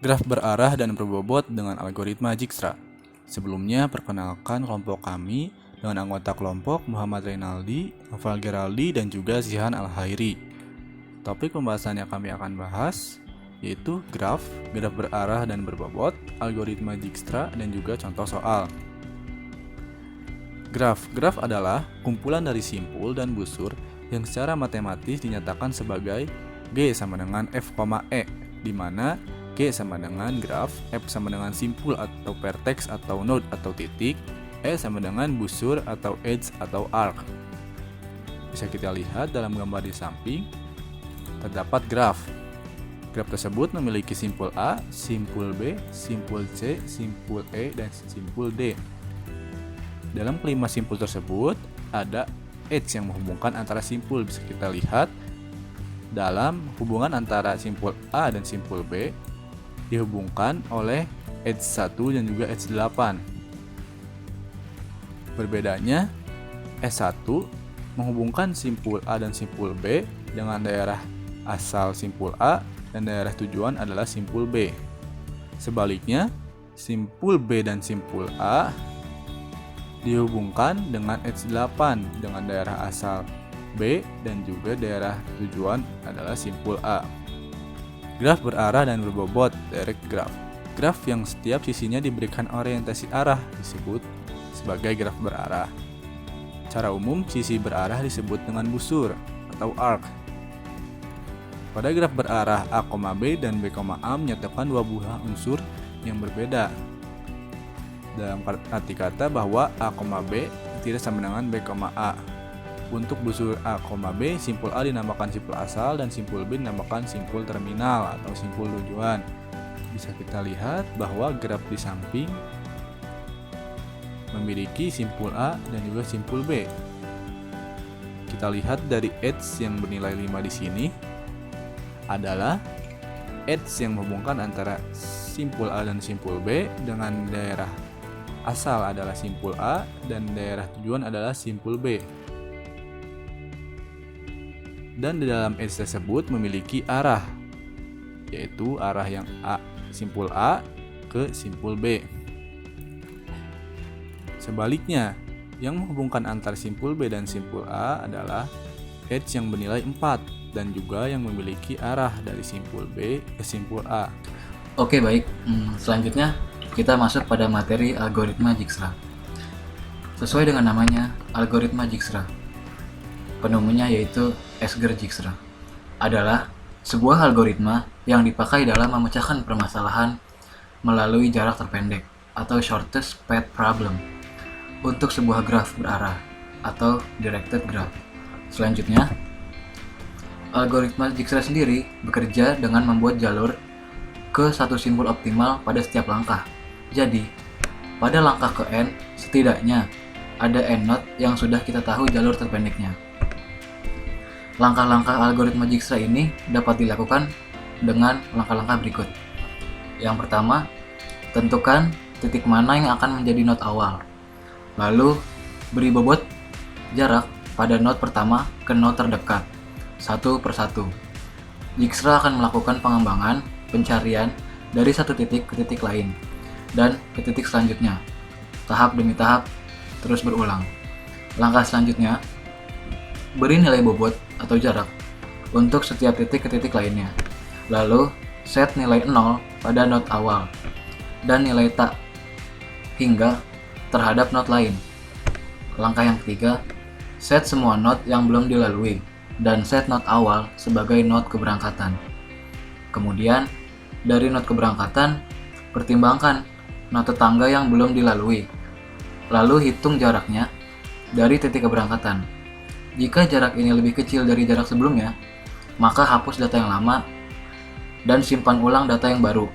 Graf berarah dan berbobot dengan algoritma Dijkstra. Sebelumnya, perkenalkan kelompok kami dengan anggota kelompok Muhammad Reynaldi, Noval Geraldi, dan juga Zihan Al-Hairi. Topik pembahasan yang kami akan bahas yaitu graf berarah dan berbobot, algoritma Dijkstra, dan juga contoh soal. Graf adalah kumpulan dari simpul dan busur yang secara matematis dinyatakan sebagai G sama dengan F, E, di mana G sama dengan graf, F sama dengan simpul atau vertex atau node atau titik, E sama dengan busur atau edge atau arc. Bisa kita lihat dalam gambar di samping, terdapat graf. Graf tersebut memiliki simpul A, simpul B, simpul C, simpul E, dan simpul D. Dalam kelima simpul tersebut, ada edge yang menghubungkan antara simpul. Bisa kita lihat dalam hubungan antara simpul A dan simpul B dihubungkan oleh edge 1 dan juga edge 8. Berbedanya, S1 menghubungkan simpul A dan simpul B dengan daerah asal simpul A dan daerah tujuan adalah simpul B. Sebaliknya, simpul B dan simpul A dihubungkan dengan edge 8 dengan daerah asal B dan juga daerah tujuan adalah simpul A. Graf berarah dan berbobot, direct graph. Graf yang setiap sisinya diberikan orientasi arah disebut sebagai graf berarah. Secara umum, sisi berarah disebut dengan busur atau arc. Pada graf berarah A, B dan B, A menyatakan dua buah unsur yang berbeda. Dalam arti kata bahwa A, B tidak sama dengan B, A. Untuk busur A, B, simpul A dinamakan simpul asal dan simpul B dinamakan simpul terminal atau simpul tujuan. Bisa kita lihat bahwa graf di samping memiliki simpul A dan juga simpul B. Kita lihat dari edge yang bernilai 5 di sini adalah edge yang menghubungkan antara simpul A dan simpul B dengan daerah asal adalah simpul A dan daerah tujuan adalah simpul B. Dan di dalam edge tersebut memiliki arah, yaitu arah yang simpul A ke simpul B. Sebaliknya, yang menghubungkan antar simpul B dan simpul A adalah edge yang bernilai 4 dan juga yang memiliki arah dari simpul B ke simpul A. Oke, baik. Selanjutnya kita masuk pada materi algoritma Dijkstra. Sesuai dengan namanya, algoritma Dijkstra, penemunya yaitu Esger Dijkstra, adalah sebuah algoritma yang dipakai dalam memecahkan permasalahan melalui jarak terpendek atau shortest path problem untuk sebuah graf berarah atau directed graph. Selanjutnya, algoritma Dijkstra sendiri bekerja dengan membuat jalur ke satu simpul optimal pada setiap langkah. Jadi, pada langkah ke N, setidaknya ada N node yang sudah kita tahu jalur terpendeknya. Langkah-langkah algoritma Dijkstra ini dapat dilakukan dengan langkah-langkah berikut. Yang pertama, tentukan titik mana yang akan menjadi node awal. Lalu, beri bobot jarak pada node pertama ke node terdekat, satu persatu. Dijkstra akan melakukan pengembangan, pencarian dari satu titik ke titik lain, dan ke titik selanjutnya, tahap demi tahap, terus berulang. Langkah selanjutnya, beri nilai bobot atau jarak untuk setiap titik ke titik lainnya. Lalu, set nilai 0 pada node awal, dan nilai tak hingga terhadap node lain. Langkah yang ketiga, set semua node yang belum dilalui, dan set node awal sebagai node keberangkatan. Kemudian, dari node keberangkatan, pertimbangkan node tetangga yang belum dilalui. Lalu hitung jaraknya dari titik keberangkatan. Jika jarak ini lebih kecil dari jarak sebelumnya, maka hapus data yang lama dan simpan ulang data yang baru.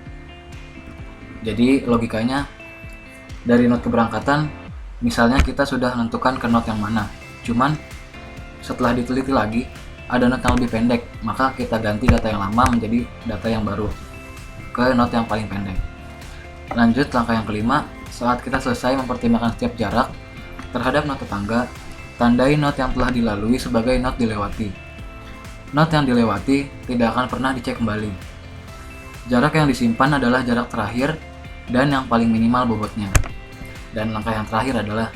Jadi logikanya, dari node keberangkatan, misalnya kita sudah menentukan ke node yang mana. Cuman setelah diteliti lagi, ada node yang lebih pendek, maka kita ganti data yang lama menjadi data yang baru ke node yang paling pendek. Lanjut langkah yang kelima, saat kita selesai mempertimbangkan setiap jarak terhadap node tetangga, tandai node yang telah dilalui sebagai node dilewati. Node yang dilewati tidak akan pernah dicek kembali. Jarak yang disimpan adalah jarak terakhir dan yang paling minimal bobotnya. Dan langkah yang terakhir adalah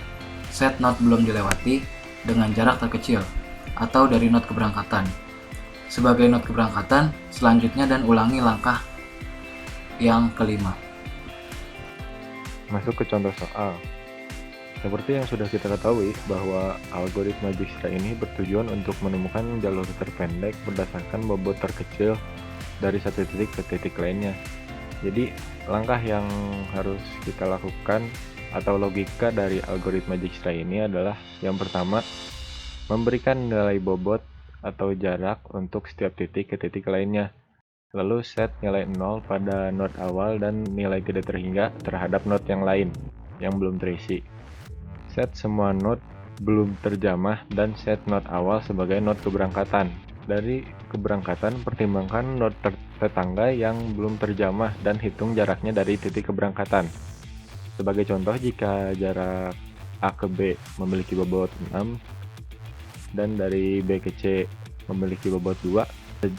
set not belum dilewati dengan jarak terkecil atau dari not keberangkatan. Sebagai not keberangkatan, selanjutnya dan ulangi langkah yang kelima. Masuk ke contoh soal. Seperti yang sudah kita ketahui bahwa algoritma Dijkstra ini bertujuan untuk menemukan jalur terpendek berdasarkan bobot terkecil dari satu titik ke titik lainnya. Jadi langkah yang harus kita lakukan atau logika dari algoritma Dijkstra ini adalah yang pertama, memberikan nilai bobot atau jarak untuk setiap titik ke titik lainnya. Lalu set nilai 0 pada node awal dan nilai tidak terhingga terhadap node yang lain yang belum terisi. Set semua node belum terjamah dan set node awal sebagai node keberangkatan. Dari keberangkatan, pertimbangkan node tetangga yang belum terjamah dan hitung jaraknya dari titik keberangkatan. Sebagai contoh, jika jarak A ke B memiliki bobot 6 dan dari B ke C memiliki bobot 2,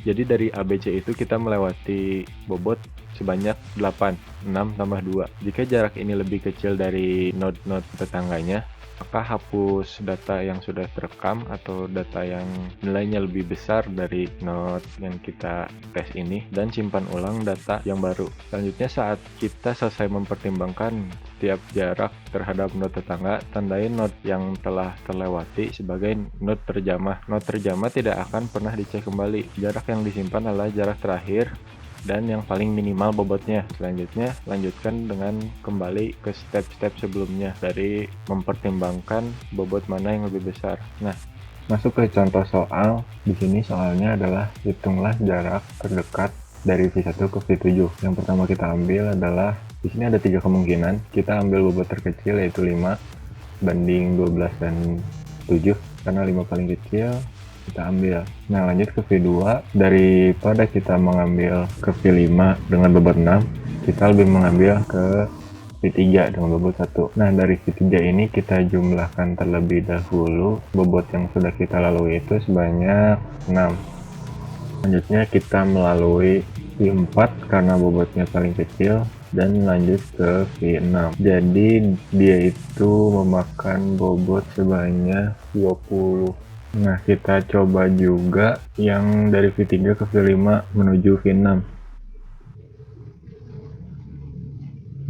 jadi dari A, B, C itu kita melewati bobot sebanyak 8, 6 tambah 2. Jika jarak ini lebih kecil dari node-node tetangganya, maka hapus data yang sudah terekam atau data yang nilainya lebih besar dari node yang kita tes ini dan simpan ulang data yang baru. Selanjutnya, saat kita selesai mempertimbangkan setiap jarak terhadap node tetangga, tandai node yang telah terlewati sebagai node terjamah. Node terjamah tidak akan pernah dicek kembali. Jarak yang disimpan adalah jarak terakhir dan yang paling minimal bobotnya. Selanjutnya, lanjutkan dengan kembali ke step-step sebelumnya dari mempertimbangkan bobot mana yang lebih besar. Nah, masuk ke contoh soal. Di sini soalnya adalah hitunglah jarak terdekat dari V1 ke V7. Yang pertama kita ambil adalah, di sini ada 3 kemungkinan. Kita ambil bobot terkecil yaitu 5 banding 12 dan 7 karena 5 paling kecil. Kita ambil. Nah, lanjut ke V2. Daripada kita mengambil ke V5 dengan bobot 6, kita lebih mengambil ke V3 dengan bobot 1. Nah, dari V3 ini kita jumlahkan terlebih dahulu. Bobot yang sudah kita lalui itu sebanyak 6. Selanjutnya kita melalui V4 karena bobotnya paling kecil dan lanjut ke V6. Jadi dia itu memakan bobot sebanyak 20. Nah, kita coba juga yang dari V3 ke V5 menuju V6.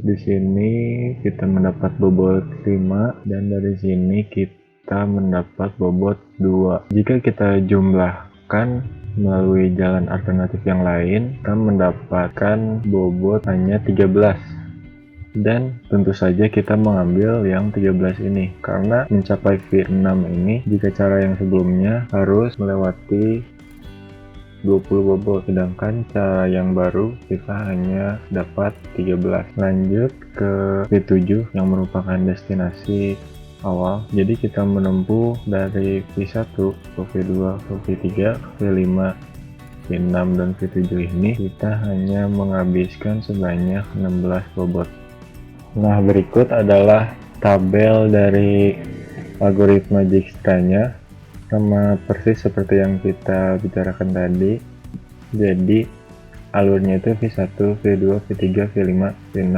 Di sini kita mendapat bobot 5 dan dari sini kita mendapat bobot 2. Jika kita jumlahkan melalui jalan alternatif yang lain, kita mendapatkan bobot hanya 13. Dan tentu saja kita mengambil yang 13 ini karena mencapai V6 ini, jika cara yang sebelumnya harus melewati 20 bobot, sedangkan cara yang baru kita hanya dapat 13. Lanjut ke V7 yang merupakan destinasi awal. Jadi kita menempuh dari V1 ke V2 ke V3 ke V5 V6 dan V7 ini kita hanya menghabiskan sebanyak 16 bobot. Nah, berikut adalah tabel dari algoritma Dijkstra-nya, sama persis seperti yang kita bicarakan tadi. Jadi alurnya itu V1, V2, V3, V5, V6,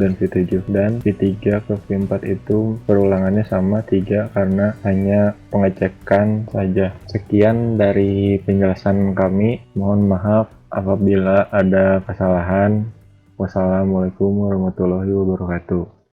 dan V7. Dan V3 ke V4 itu perulangannya sama 3 karena hanya pengecekan saja. Sekian dari penjelasan kami. Mohon maaf apabila ada kesalahan. Wassalamualaikum warahmatullahi wabarakatuh.